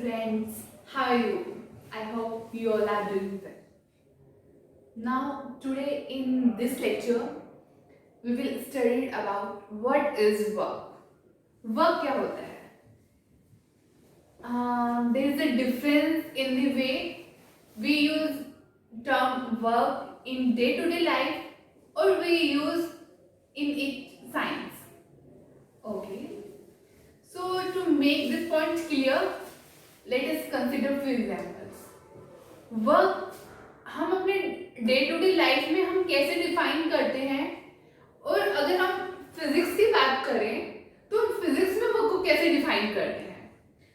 friends, how are you? I hope you all are doing well. Now, today in this lecture, we will study about what is work. Work क्या होता है? There is a difference in the way we use term work in day-to-day life or we use in it science. Okay. So to make this point clear, let us consider few examples. Work हम अपने day to day life में हम कैसे define करते हैं, और अगर हम फिजिक्स की बात करें तो हम फिजिक्स में वर्क को कैसे डिफाइन करते हैं.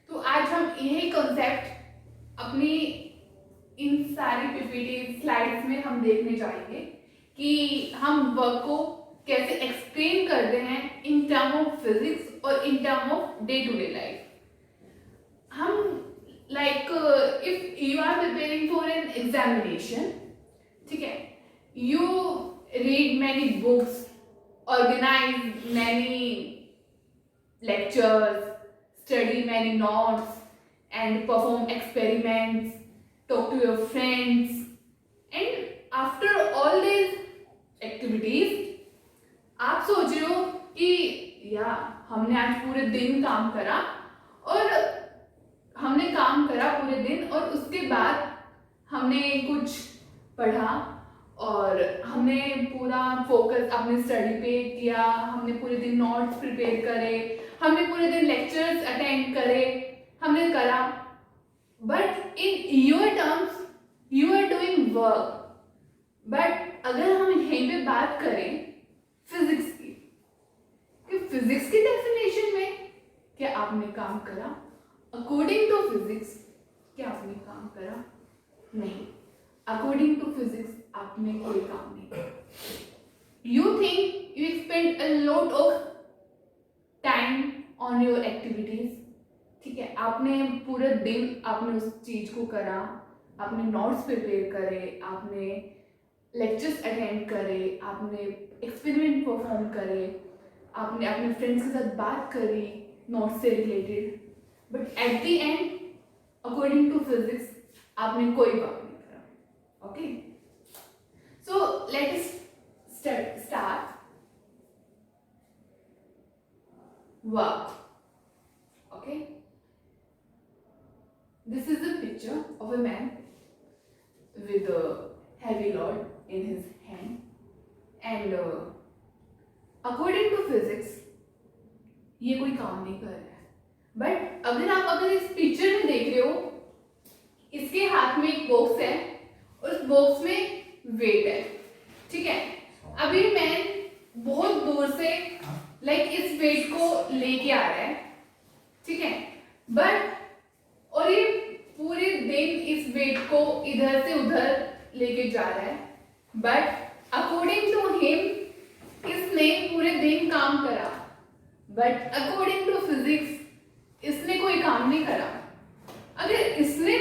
तो आज हम यही कॉन्सेप्ट अपनी इन सारी पीपीटी स्लाइड्स में हम देखने जाएंगे कि हम वर्क को कैसे एक्सप्लेन करते हैं इन टर्म ऑफ फिजिक्स और in term of day to day life. हम like if you are preparing for an examination, ठीक है, you read many books, organize many lectures, study many notes and perform experiments, talk to your friends, and after all these activities आप सोच रहे हो कि हमने आज पूरे दिन काम करा और हमने काम करा पूरे दिन और उसके बाद हमने कुछ पढ़ा और हमने पूरा फोकस अपने स्टडी पे किया, हमने पूरे दिन नोट्स प्रिपेयर करे, हमने पूरे दिन लेक्चर्स अटेंड करे, हमने करा. But in your terms you are doing work. But अगर हम यहीं पे बात करें फिजिक्स की, कि फिजिक्स की डेफिनेशन में क्या आपने काम करा? अकॉर्डिंग टू फिजिक्स क्या आपने काम करा? नहीं. अकॉर्डिंग टू फिजिक्स आपने कोई काम नहीं करा. You think you spend a lot of time on your activities. ठीक है, आपने पूरे दिन आपने उस चीज को करा, आपने नोट्स प्रिपेयर करे, आपने लेक्चर्स अटेंड करे, आपने एक्सपेरिमेंट परफॉर्म करे, आपने अपने फ्रेंड्स के साथ बात करी नोट्स से related. But at the end according to physics आपने कोई वर्क नहीं करा. Okay, so let us start work. Okay, this is the picture of a man with a heavy load in his hand, and according to physics ये कोई काम नहीं कर रहा है. बट अगर इस पिक्चर में देख रहे हो, इसके हाथ में एक बॉक्स है और उस बॉक्स में वेट है. ठीक है, अभी मैन बहुत दूर से इस वेट को लेके आ रहा है. ठीक है, बट और ये पूरे दिन इस वेट को इधर से उधर लेके जा रहा है. बट अकॉर्डिंग टू हिम इसने पूरे दिन काम करा. बट अकॉर्डिंग टू फिजिक्स इसने कोई काम नहीं करा. अगर इसने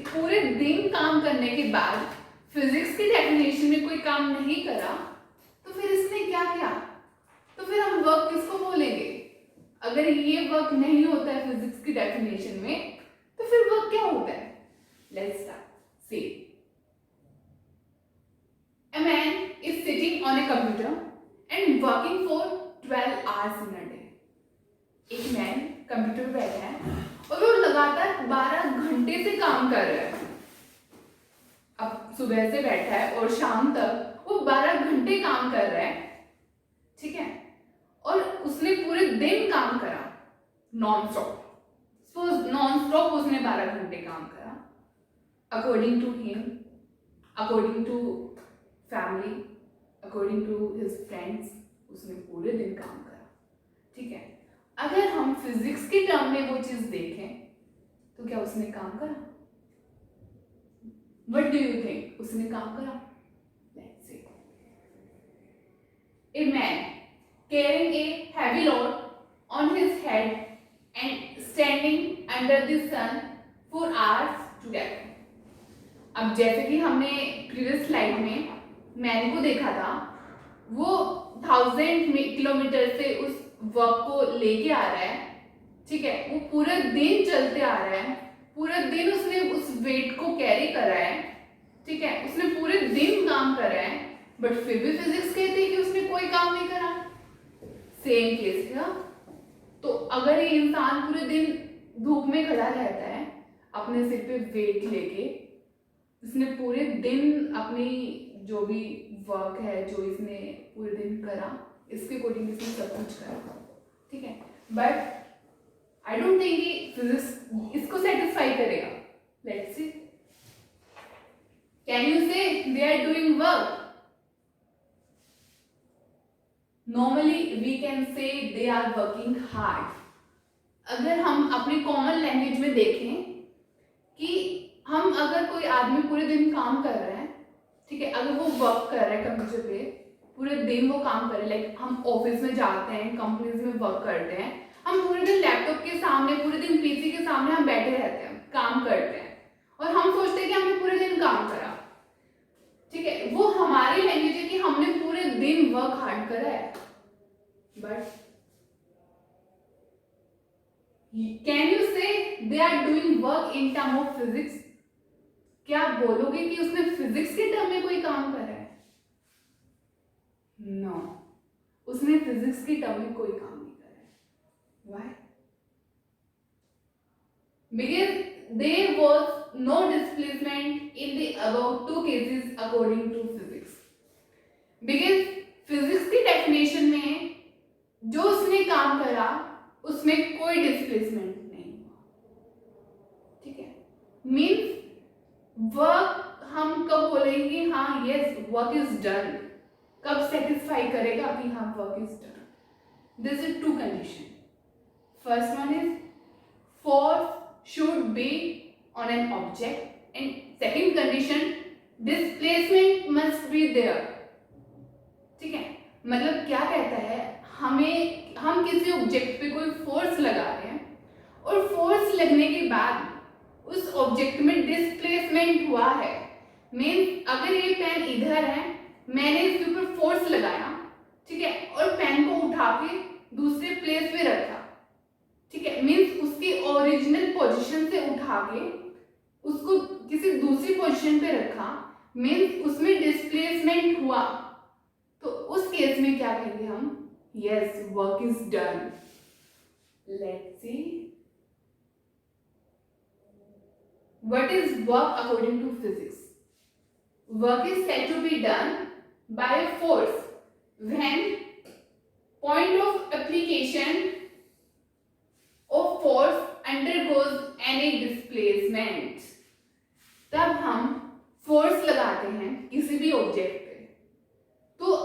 पूरे दिन काम करने के बाद फिजिक्स की डेफिनेशन में कोई काम नहीं करा तो फिर इसने क्या किया? तो फिर हम वर्क किसको बोलेंगे? अगर ये वर्क नहीं होता है फिजिक्स की डेफिनेशन में तो फिर वर्क क्या होता है? Let's start. See, a man is sitting on a computer and working for 12 hours in a day. एक मैन कंप्यूटर पे बैठा है और वो लगातार 12 घंटे से काम कर रहा है. अब सुबह से बैठा है और शाम तक वो 12 घंटे काम कर रहा है. ठीक है, और उसने पूरे दिन काम करा non stop. Suppose non stop उसने 12 घंटे काम करा. According to him, according to family, according to his friends उसने पूरे दिन काम करा. ठीक है, अगर हम फिजिक्स के टर्म में वो चीज देखें तो क्या उसने काम करा? What do you think? उसने काम करा? Let's see. A man carrying a heavy load on his head and standing under the sun for hours together. अब जैसे कि हमने प्रीवियस स्लाइड में मैन को देखा था, वो 1000 किलोमीटर से उस वर्क को लेके आ रहा है. ठीक है, वो पूरे दिन चलते आ रहा है, पूरे दिन उसने उस वेट को कैरी करा है, ठीक है, उसने पूरे दिन काम करा है, बट फिर भी फिजिक्स कहती है कि उसने कोई काम नहीं करा। सेम केस है। तो अगर ये इंसान पूरे दिन धूप में खड़ा रहता है अपने सिर पे वेट लेके, इसने पूरे दिन अपनी जो भी वर्क है जो इसने पूरे दिन करा, इसके अकॉर्डिंग इसने सब कुछ करा, ठीक है, बट आई डोंट थिंक कि फिजिक्स इसको सेटिस्फाई करेगा। Let's see, can you say they are doing work? Normally we can say they are working hard. अगर हम अपनी कॉमन लैंग्वेज में देखें कि हम अगर कोई आदमी पूरे दिन काम कर रहे हैं, ठीक है, अगर वो वर्क कर रहा है कंप्यूटर पे पूरे दिन वो काम कर रहे हैं, लाइक हम ऑफिस में जाते हैं, कंपनीज में वर्क करते हैं, हम पूरे दिन लैपटॉप के सामने, पूरे दिन पीसी के सामने हम बैठे रहते हैं, काम करते हैं, और हम सोचते हैं कि हमने पूरे दिन काम करा, ठीक है, वो हमारी लैंग्वेज है कि हमने पूरे दिन वर्क हार्ड करा है। But can you say they are doing work in term of physics? क्या आप बोलोगे कि उसने फिजिक्स के टर्म में कोई काम करा है? नो, उसने फिजिक्स के टर्म में कोई काम नहीं करा है। Why? Because there was no displacement in the above two cases according to physics. Because physics की डेफिनेशन में जो उसने काम करा उसमें कोई डिस्प्लेसमेंट नहीं हुआ, ठीक है, मीन्स वर्क हम कब बोलेंगे हाँ यस वर्क इज डन, कब सेटिस्फाई करेगा कि हाँ work is done? This is two condition. First one is force should be on an object, and second condition displacement must be there, ठीक है, मतलब क्या कहता है, हम किसी ऑब्जेक्ट पे कोई फोर्स लगा रहे हैं और फोर्स लगने के बाद उस ऑब्जेक्ट में डिस्प्लेसमेंट हुआ है, मीन्स अगर ये पेन इधर है, मैंने इसके ऊपर फोर्स लगाया, ठीक है, और पेन को उठा के दूसरे प्लेस पे रखा, ठीक है, मीन्स उसकी ओरिजिनल पोजीशन से उठा के उसको किसी दूसरी पोजीशन पे रखा, मीन्स उसमें डिस्प्लेसमेंट हुआ, तो उस केस में क्या कहेंगे हम? Yes work is done. Let's see, what is work according to physics? Work is said to be done by a force when point of application of force undergoes any displacement। तब हम force लगाते हैं किसी भी object पे, तो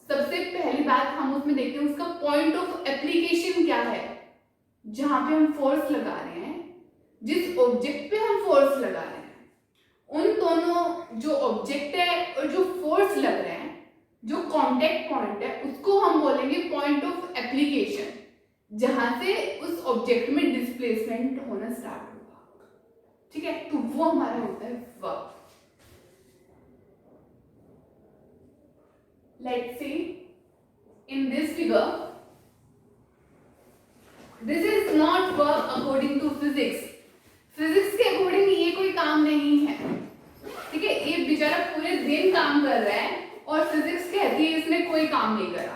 सबसे पहली बात हम उसमें देखते हैं उसका पॉइंट ऑफ एप्लीकेशन क्या है, जहां पे हम फोर्स लगा रहे हैं, जिस ऑब्जेक्ट पे हम फोर्स लगा रहे हैं, उन दोनों जो ऑब्जेक्ट है और जो फोर्स लग रहे हैं, जो कांटेक्ट पॉइंट है, उसको हम बोलेंगे पॉइंट ऑफ एप्लीकेशन, जहां से उस ऑब्जेक्ट में डिस्प्लेसमेंट होना स्टार्ट होगा, ठीक है, तो वो हमारा होता है work. Let's see in this figure, this is not work according to physics. Physics के अकॉर्डिंग ये कोई काम नहीं है, ठीक है, ये बेचारा पूरे दिन काम कर रहा है और फिजिक्स कहती है इसने कोई काम नहीं करा।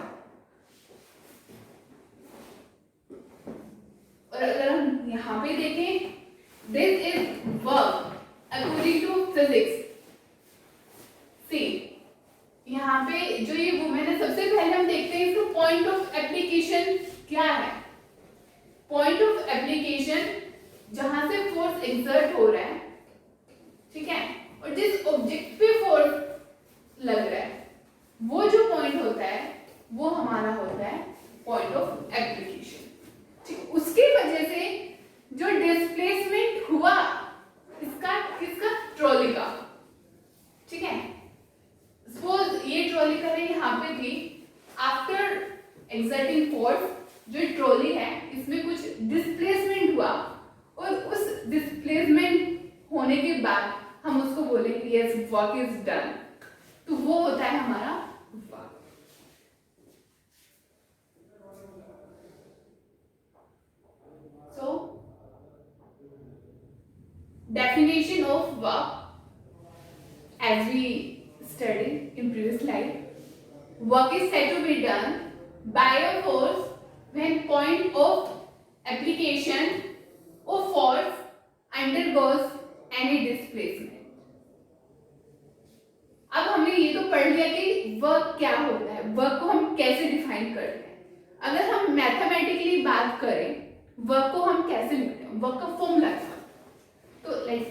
और अगर हम यहाँ पे देखें, this is work according to physics. See, यहाँ पे जो ये वुमेन है, सबसे पहले हम देखते हैं इसका पॉइंट ऑफ एप्लीकेशन क्या है। पॉइंट ऑफ एप्लीकेशन जहां से फोर्स एक्सर्ट हो रहा है, ठीक है, और जिस ऑब्जेक्ट पे फोर्स लग रहा है, वो जो पॉइंट होता है वो हमारा होता है पॉइंट ऑफ एप्लीकेशन, ठीक। उसकी वजह से जो डिस्प्लेसमेंट हुआ किसका ट्रॉली का, ठीक है, सपोज ये ट्रॉली का यहाँ पे थी, आफ्टर एक्सर्टिंग फोर्स जो ट्रॉली है इसमें कुछ डिस्प्लेसमेंट हुआ, और उस डिस्प्लेसमेंट होने के बाद हम उसको बोलेंगे यस वर्क इज डन, तो वो होता है हमारा work. So definition of work, as we studied in previous slide, work is said to be done by a force when point of application of force undergoes any displacement. अब हमने ये तो पढ़ लिया कि वर्क क्या होता है, वर्क को हम कैसे डिफाइन करते हैं. अगर हम मैथमेटिकली बात करें वर्क को हम कैसे लिखते हैं, वर्क का फॉर्मूला क्या है, तो like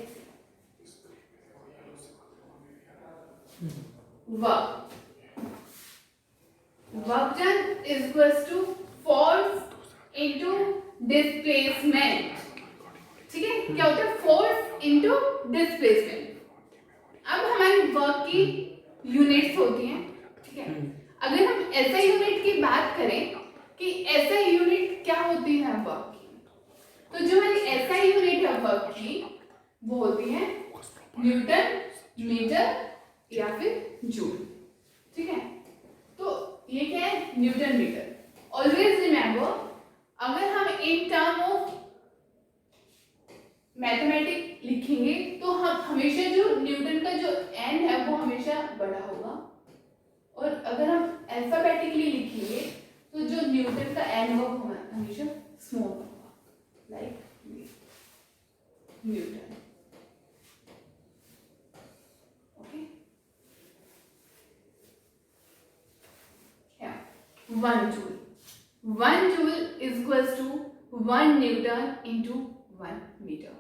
work done is equals to force into displacement. ठीक है, क्या होता है, फोर्स इनटू डिस्प्लेसमेंट. अब हमारी वर्क की यूनिट्स होती हैं. ठीक है, अगर हम एसआई यूनिट की बात करें कि एसआई यूनिट क्या होती है वर्क की, तो जो हमारी एसआई यूनिट है वर्क की वो होती है न्यूटन मीटर या फिर जूल. ठीक है, तो ये क्या है, न्यूटन मीटर. ऑलवेज रिमेंबर, अगर हम इन टर्म ऑफ मैथमेटिक लिखेंगे तो हम हमेशा जो न्यूटन का जो एन है वो हमेशा बड़ा होगा, और अगर हम अल्फाबेटिकली लिखेंगे तो जो न्यूटन का एन होगा वो हमेशा स्मॉल होगा, like newton. Okay, 1 joule. 1 joule is equals to 1 newton into 1 metre.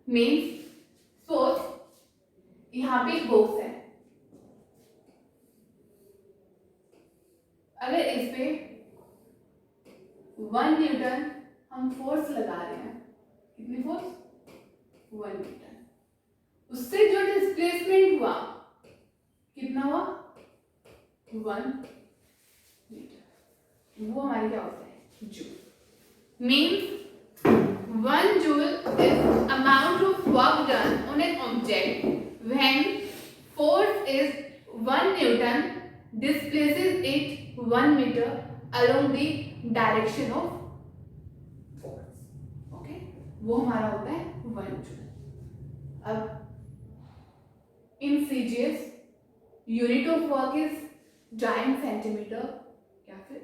Means suppose यहाँ पे एक बॉक्स है, अगर इस पे 1 न्यूटन हम फोर्स लगा रहे हैं, कितनी फोर्स, 1 न्यूटन, उससे जो डिस्प्लेसमेंट हुआ कितना हुआ, 1 मीटर, वो हमारे क्या होता है, joule. Means 1 joule is amount of work done on an object when force is 1 newton displaces it 1 meter along the direction of force. Okay, वो हमारा होता है 1 joule. अब in CGS unit of work is giant centimeter या फिर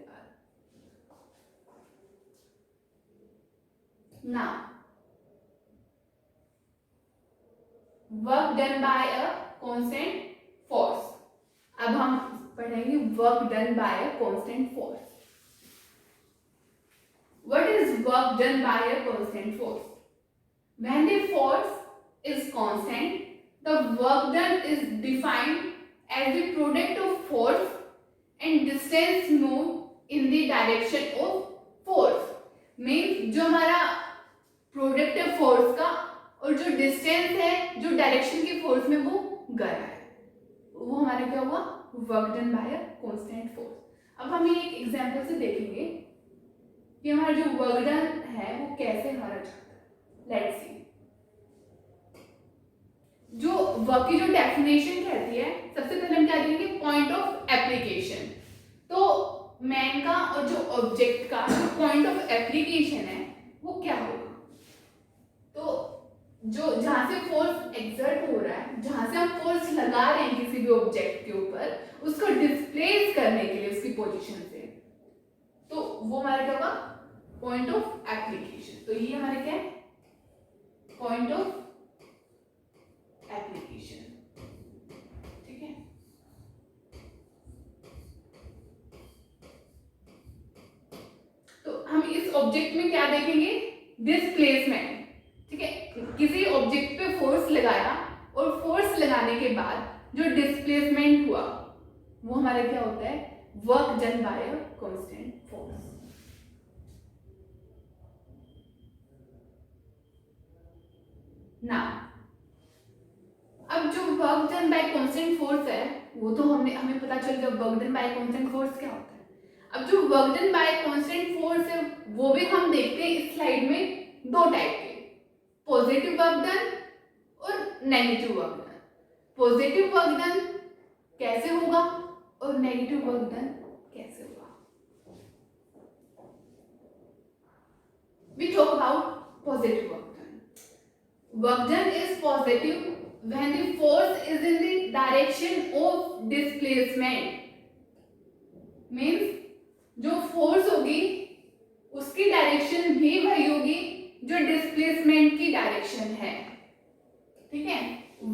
now work done by a constant force. अब हम पढ़ेंगे work done by a constant force. What is work done by a constant force? When the force is constant, the work done is defined as the product of force and distance moved in the direction of force. Means जो हमारा product है force का और जो distance है, जो direction की force में वो गया है, वो हमारा क्या हुआ, work done bye a constant force. अब हम ये एक एग्जांपल से देखेंगे कि हमारा जो वर्क डन है वो कैसे हमारा जाता है. लेट्स सी, जो वर्क की जो डेफिनेशन कहती है, सबसे पहले हम क्या देंगे, पॉइंट ऑफ एप्लीकेशन. तो मैन का और जो ऑब्जेक्ट का जो पॉइंट ऑफ एप्लीकेशन है वो क्या होगा, तो जो जहां से फोर्स एक्सर्ट हो रहा है, जहां से हम फोर्स लगा रहे हैं किसी भी ऑब्जेक्ट के ऊपर, उसको डिस्प्लेस करने के लिए उसकी पोजीशन से, तो वो हमारा क्या होगा, पॉइंट ऑफ एप्लीकेशन. तो ये हमारे क्या है, पॉइंट ऑफ एप्लीकेशन. ठीक है, तो हम इस ऑब्जेक्ट में क्या देखेंगे, डिस्प्लेसमेंट. ठीक है, किसी ऑब्जेक्ट पे फोर्स लगाया और फोर्स लगाने के बाद जो डिस्प्लेसमेंट हुआ वो हमारा क्या होता है, work done bye a constant force. ना अब जो work done bye constant force है वो तो हमें पता चल गया work done bye constant force क्या होता है. अब जो work done bye constant force है वो भी हम देखते हैं इस स्लाइड में दो टाइप के, पॉजिटिव वर्क डन और negative work done. Positive work done कैसे होगा और नेगेटिव वर्क डन कैसे होगा. We talk about positive work done. work done is positive when the force is in the direction of displacement. Means जो force होगी उसकी direction भी वही होगी जो डिस्प्लेसमेंट की डायरेक्शन है. ठीक है.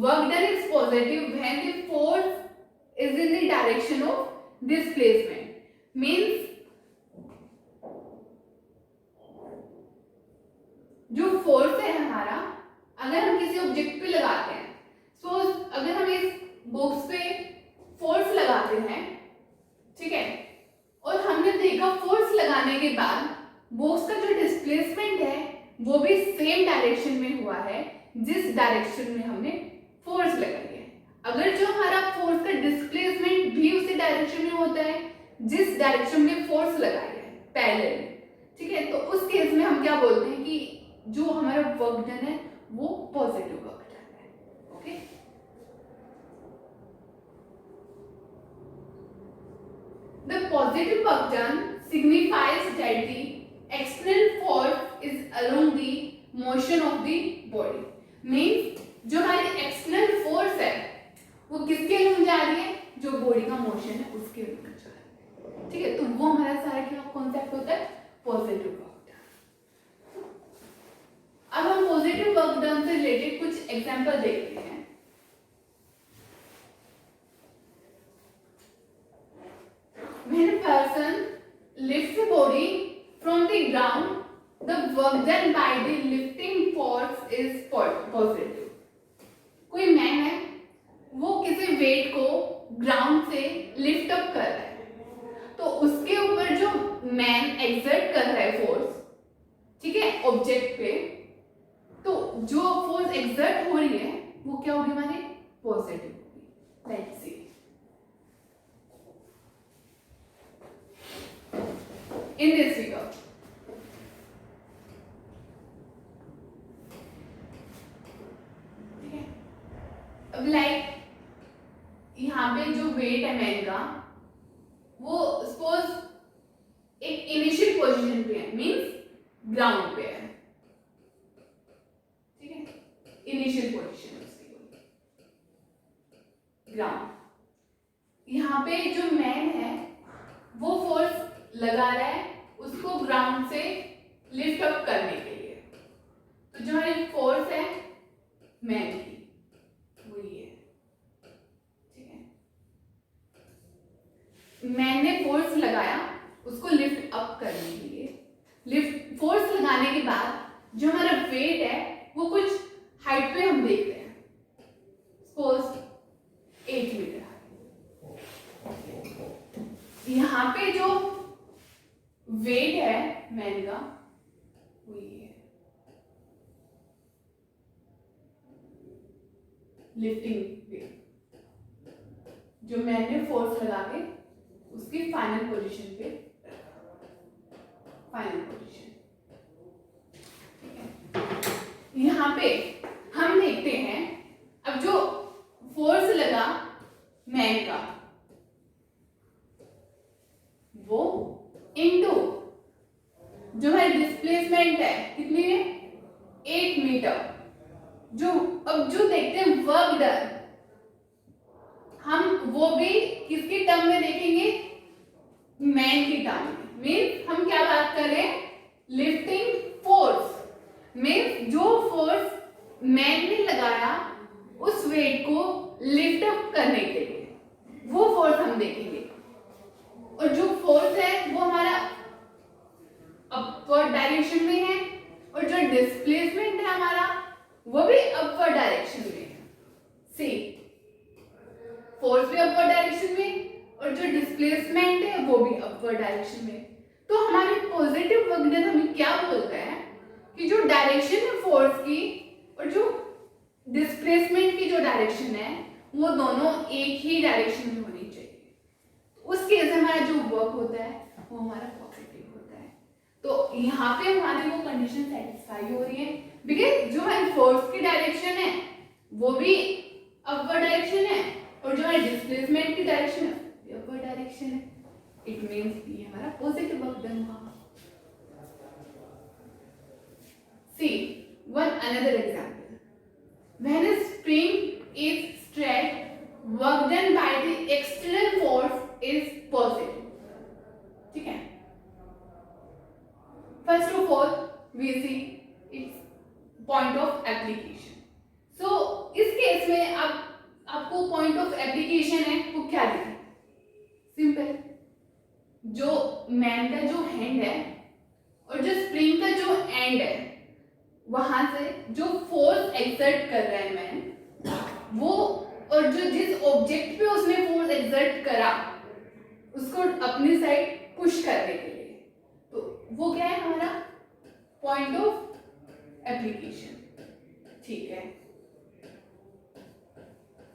Work done is positive when the force is in the direction of displacement. Means जो फोर्स है हमारा, अगर हम किसी ऑब्जेक्ट पे लगाते हैं, सपोज अगर हम इस बॉक्स पे फोर्स लगाते हैं, ठीक है, और हमने देखा फोर्स लगाने के बाद बॉक्स का जो डिस्प्लेसमेंट है वो भी सेम डायरेक्शन में हुआ है जिस डायरेक्शन में हमने फोर्स लगाई है. अगर जो हमारा फोर्स का डिस्प्लेसमेंट भी उसी डायरेक्शन में होता है जिस डायरेक्शन में फोर्स लगाई है पैरेलल, ठीक है, तो उस केस में हम क्या बोलते हैं कि जो हमारा वर्क डन है वो पॉजिटिव वर्क डन है. Okay. The positive work done signifies that the external force is along the motion of the body. Means जो हमारी external force है वो किसके अलग जा रही है? जो बॉडी का मोशन है उसके अलग जा रही है. ठीक है. तो वो हमारा सारा क्या कॉन्सेप्ट होता है? Positive work done. अब हम पॉजिटिव वर्क डन से रिलेटेड कुछ एग्जांपल देखते हैं. When a person lifts a body from the ground, the work done by the lifting force is positive. कोई मैन है, वो किसी वेट को ग्राउंड से लिफ्ट अप कर रहा है, तो उसके ऊपर जो मैन एक्सर्ट कर रहा है फोर्स, ठीक है, ऑब्जेक्ट पे, तो जो फोर्स एक्सर्ट हो रही है वो क्या होगी हमारे? पॉजिटिव होगी. Let's see. In this figure, ठीक है. अब लाइक यहाँ पे जो वेट है मैन का वो सपोज एक इनिशियल पोजीशन पे है, मींस ग्राउंड पे है. ठीक है. इनिशियल पोजीशन उसकी ग्राउंड. यहाँ पे जो मैन है वो फोर्स लगा रहा है उसको ग्राउंड से लिफ्ट अप करने के लिए. तो जो हमारी फोर्स है मैन की वो ये है. ठीक है. मैन ने फोर्स लगाया उसको लिफ्ट अप करने के लिए. लिफ्ट फोर्स लगाने के बाद जो हमारा वेट है वो कुछ हाइट पे हम देखते हैं, सपोज 8 मीटर. यहाँ पे जो वेट है मैन का वो ये है, लिफ्टिंग वेट, जो मैन ने फोर्स लगा के उसकी फाइनल पोजीशन पे, फाइनल पोजीशन. ठीक है. यहाँ पे हम देखते हैं अब जो फोर्स लगा मैन का वो इनटू जो है डिस्प्लेसमेंट है कितनी है? 8 मीटर. जो अब जो देखते हैं वर्क डन, हम वो भी किसकी टर्म में देखेंगे? मैन की टर्म में. मीन्स हम क्या बात कर रहे हैं? Lifting force. मीन्स जो फोर्स मैन ने लगाया उस वेट को लिफ्ट अप करने के लिए, वो फोर्स हम देखेंगे. और जो फोर्स है वो हमारा अपवर्ड डायरेक्शन में है और जो डिस्प्लेसमेंट है हमारा वो भी अपवर्ड डायरेक्शन में है. सी, फोर्स भी अपवर्ड डायरेक्शन में और जो डिस्प्लेसमेंट है वो भी अपवर्ड डायरेक्शन में. तो हमारे पॉजिटिव वर्क डन हमें क्या बोलता है कि जो डायरेक्शन है फोर्स की और जो डिस्प्लेसमेंट की जो डायरेक्शन है वो दोनों एक ही डायरेक्शन में होनी चाहिए. उस केस में हमारा जो वर्क होता है वो हमारा पॉजिटिव होता है. तो यहाँ पे हमारी वो कंडीशन सेटिस्फाई हो रही है बिकॉज जो हमारी फोर्स की डायरेक्शन है वो भी अपवर्ड डायरेक्शन है और जो हमारी डिस्प्लेसमेंट की डायरेक्शन है वो भी अपवर्ड डायरेक्शन है. इट मींस ये हमारा पॉजिटिव वर्क डन हुआ. See one another example. When a spring is stretched, work done by the external force is positive. ठीक है, first of all we see its point of application. So इस case में अब आपको point of application है वो क्या दिखे? सिंपल, जो मैन का जो हैंड है और जो स्प्रिंग का जो एंड है, वहां से जो फोर्स एक्सर्ट कर रहा है मैन, वो और जो जिस ऑब्जेक्ट पे उसने फोर्स एक्सर्ट करा उसको अपनी साइड पुश करने के लिए, तो वो क्या है हमारा पॉइंट ऑफ एप्लीकेशन। ठीक है,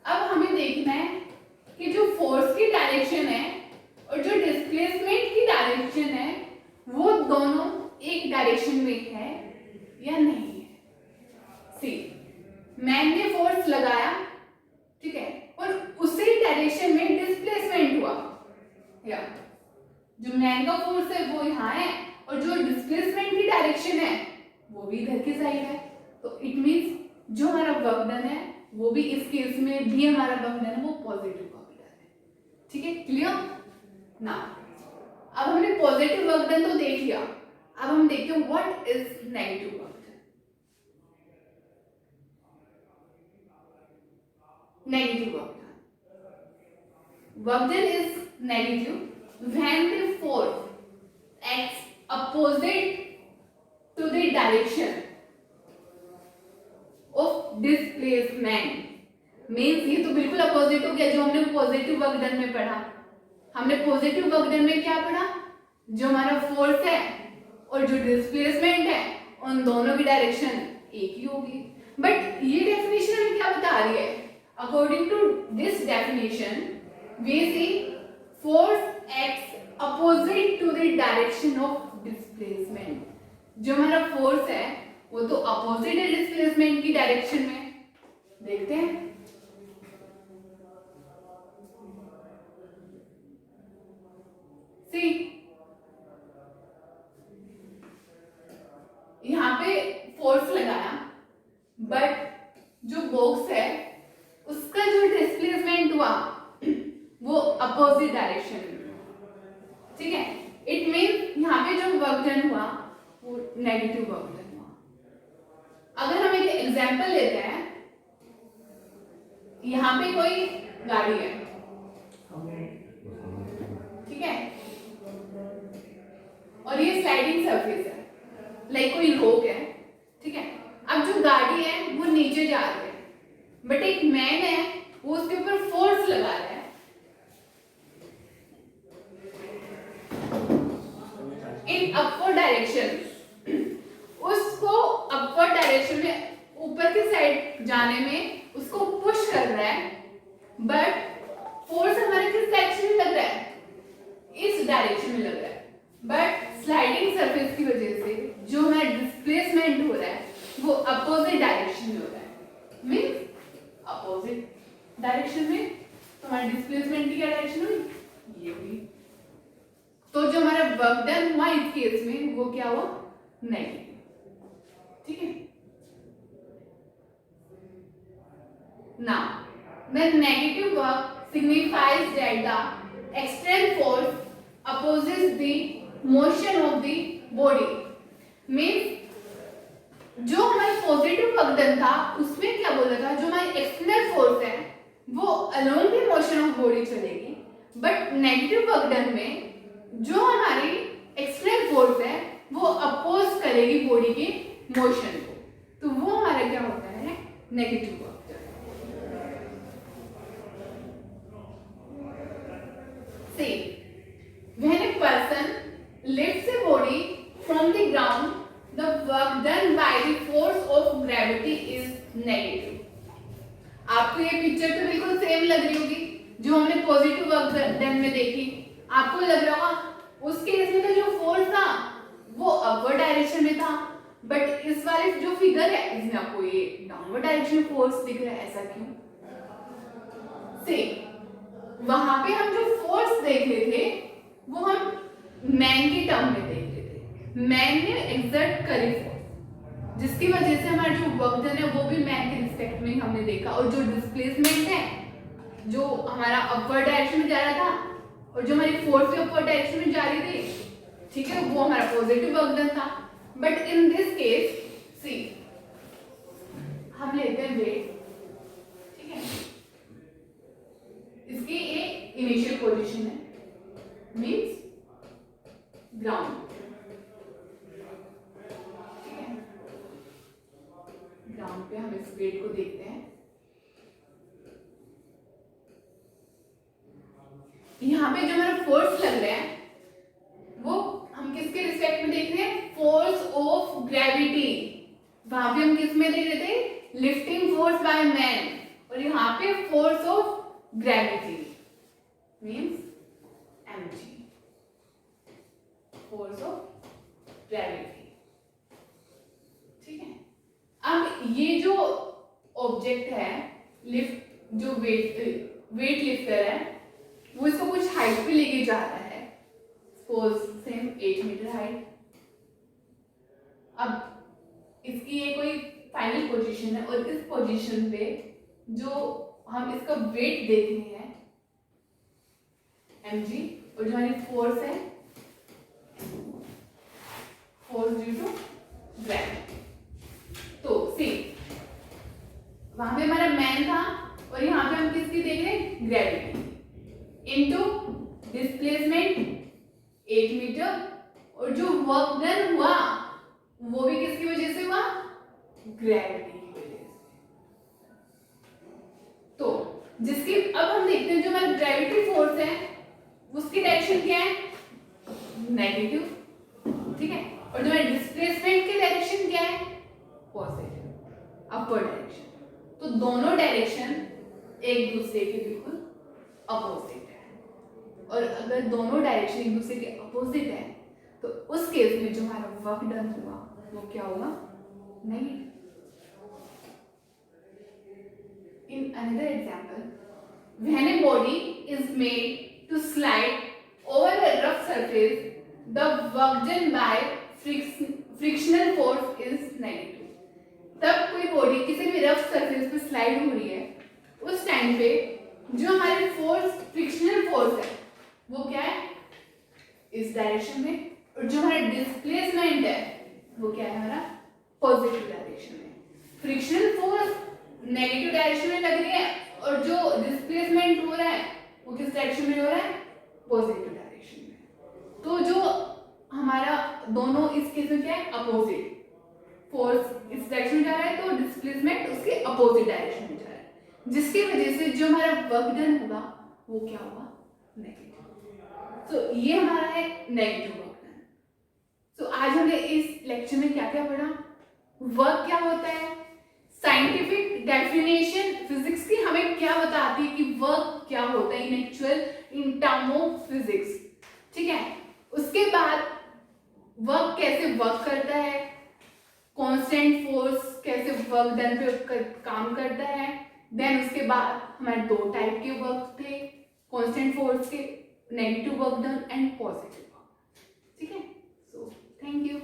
अब हमें देखना है कि जो फोर्स की डायरेक्शन है और जो डिस्प्लेसमेंट की डायरेक्शन है वो दोनों एक डायरेक्शन में है या नहीं है। सी, मैन ने फोर्स लगाया, ठीक है, और उसी डायरेक्शन में डिस्प्लेसमेंट हुआ, या जो मैन का फोर्स है वो यहाँ है और जो डिस्प्लेसमेंट की डायरेक्शन है वो भी इधर की साइड है, तो इट मींस जो हमारा वर्क डन है वो भी इस केस में भी हमारा वर्क डन है वो पॉजिटिव वर्क डन है। ठीक है, क्लियर ना? अब हमने पॉजिटिव वर्क डन तो देख लिया, अब हम देखते हैं what is negative work done. Negative work done is negative when the force acts opposite to the direction of displacement. Means ये तो बिल्कुल अपोजिट हो गया जो हमने पॉजिटिव वर्क डन में पढ़ा। हमने पॉजिटिव वर्क डन में क्या पढ़ा? जो हमारा फोर्स है और जो डिस्प्लेसमेंट है उन दोनों की डायरेक्शन एक ही होगी। बट ये डेफिनेशन हमें क्या बता रही है? According to this definition we see force acts opposite to the direction of displacement. जो हमारा फोर्स है वो तो अपोजिट है डिस्प्लेसमेंट की डायरेक्शन में। देखते हैं, सी यहाँ पे फोर्स लगाया बट जो बॉक्स है उसका जो डिस्प्लेसमेंट हुआ वो अपोजिट डायरेक्शन में। ठीक है, इट मीन यहाँ पे जो वर्क डन हुआ वो नेगेटिव वर्क डन हुआ। अगर हम एक एग्जांपल लेते हैं, यहाँ पे कोई गाड़ी है, ठीक है, और ये स्लाइडिंग सरफेस है, लाइक कोई रोक है, ठीक है। अब जो गाड़ी है वो नीचे जा रही है बट एक मैन है वो उसके ऊपर फोर्स लगा रहा है इन अपवर्ड डायरेक्शन। उसको अपवर्ड डायरेक्शन में ऊपर की साइड जाने में उसको पुश कर रहा है बट फोर्स हमारे किस डायरेक्शन में लग रहा है? इस डायरेक्शन में लग रहा है। बट स्लाइडिंग सरफेस की वजह से जो हमारा डिस्प्लेसमेंट हो रहा है वो अपोजिट डायरेक्शन में हो रहा है। मींस अपोजिट डायरेक्शन में तो हमारा डिस्प्लेसमेंट की क्या डायरेक्शन हुई? ये हुई। तो जो हमारा वर्क डन हुआ इस केस में वो क्या हुआ? नेगेटिव। ठीक है, now the negative work signifies that the external force opposes the motion of the body। means जो हमारा पॉजिटिव वर्क डन था उसमें क्या बोला था? जो हमारी एक्सटर्नल फोर्स है वो along the motion of body चलेगी, बट नेगेटिव वर्क डन में जो हमारी एक्सटर्नल फोर्स है वो अपोज करेगी बॉडी के मोशन को, तो वो हमारा क्या होता है? Negative work. See, when a person lifts a body from the ground, the work done by the force of gravity is negative। आपको ये पिक्चर तो बिल्कुल सेम लग रही होगी जो हमने पॉजिटिव वर्क डन में देखी। आपको लग रहा होगा उस केस में तो जो फोर्स था वो अपवर्ड डायरेक्शन में था, बट इस वाले जो फिगर है इसमें आपको ये डाउनवर्ड डायरेक्शन में फोर्स दिख रहा है। ऐसा क्यों? See, वहां पे हम जो फोर्स देख रहे थे वो हम मैन की टर्म में देख रहे थे। मैन ने एक्सर्ट करी फोर्स, जिसकी वजह से हमारा जो वर्क डन है वो भी मैन के रिस्पेक्ट में हमने देखा, और जो डिस्प्लेसमेंट है जो हमारा अपवर्ड डायरेक्शन में जा रहा था और जो हमारी फोर्स भी अपवर्ड डायरेक्शन में जा रही थी, ठीक है, वो हमारा पॉजिटिव वर्क डन था। बट इन दिस केस सी हम लेते हैं वेट, ठीक है, इसकी ये इनिशियल पोजीशन है, मींस ग्राउंड, ठीक है, ग्राउंड पे हम इस वेट को देखते हैं। यहाँ पे जो हमारा फोर्स लग रहा है वो हम किसके रिस्पेक्ट में देख रहे हैं, फोर्स ऑफ ग्रेविटी। वहां पे हम किस में देख रहे थे, लिफ्टिंग फोर्स बाय मैन, और यहाँ पे force of gravity means mg, force of gravity, ठीक है। अब ये जो ऑब्जेक्ट है, लिफ्ट जो वेट लिफ्टर है, वो इसको कुछ हाइट पे लेके जा रहा है, सपोज सेम 8 मीटर हाइट। अब इसकी ये कोई फाइनल पोजीशन है, और इस पोजीशन पे जो हम इसका वेट देख रहे हैं mg, और जो हमारी फोर्स है फोर्स ड्यू टू ग्रेविटी। तो सी वहां पे हमारा मैन था, और यहाँ पे हम किसकी देख रहे हैं, ग्रेविटी इनटू डिस्प्लेसमेंट 8 मीटर, और जो वर्क डन हुआ वो भी किसकी वजह से हुआ, ग्रेविटी की वजह से। तो जिसकी अब हम देखते हैं जो हमारा ग्रेविटी फोर्स है उसकी डायरेक्शन क्या है, नेगेटिव, ठीक है, और जो हमारे डिस्प्लेसमेंट की डायरेक्शन क्या है, पॉजिटिव, अपवर्ड डायरेक्शन। तो दोनों डायरेक्शन एक दूसरे के बिल्कुल अपोजिट है, और अगर दोनों डायरेक्शन एक दूसरे के अपोजिट है तो उस केस में जो हमारा वर्क डन हुआ वो क्या होगा, negative. In another example, when a body is made to slide over a rough surface, the work done by frictional force is negative. तब कोई बॉडी किसी भी रफ सरफेस पे स्लाइड हो रही है, उस टाइम पे जो हमारी फोर्स फ्रिक्शनल फोर्स है वो क्या है, इस डायरेक्शन में, और जो हमारा डिस्प्लेसमेंट है वो क्या है, हमारा पॉजिटिव डायरेक्शन में। फ्रिक्शनल फोर्स नेगेटिव डायरेक्शन में लग रही है, और जो डिस्प्लेसमेंट हो रहा है वो किस डायरेक्शन में हो रहा है, पॉजिटिव डायरेक्शन में। तो जो हमारा दोनों इस केस में क्या है, अपोजिट, फोर्स इस डायरेक्शन में जा रहा है तो डिस्प्लेसमेंट उसके अपोजिट डायरेक्शन में जा रहा है, जिसकी वजह से जो हमारा वर्क डन होगा वो क्या होगा, नेगेटिव। तो ये हमारा है नेगेटिव वर्क डन। तो आज हमने इस लेक्चर में क्या क्या पढ़ा, वर्क क्या होता है, साइंटिफिक डेफिनेशन फिजिक्स की हमें क्या बताती है कि वर्क क्या होता है इन actual, in term of physics, ठीक है। उसके बाद वर्क कैसे वर्क करता है, कांस्टेंट फोर्स कैसे वर्क डन पे काम करता है। देन उसके बाद हमारे दो टाइप के वर्क थे, कांस्टेंट फोर्स के, negative work done and positive work, ठीक है। So thank you.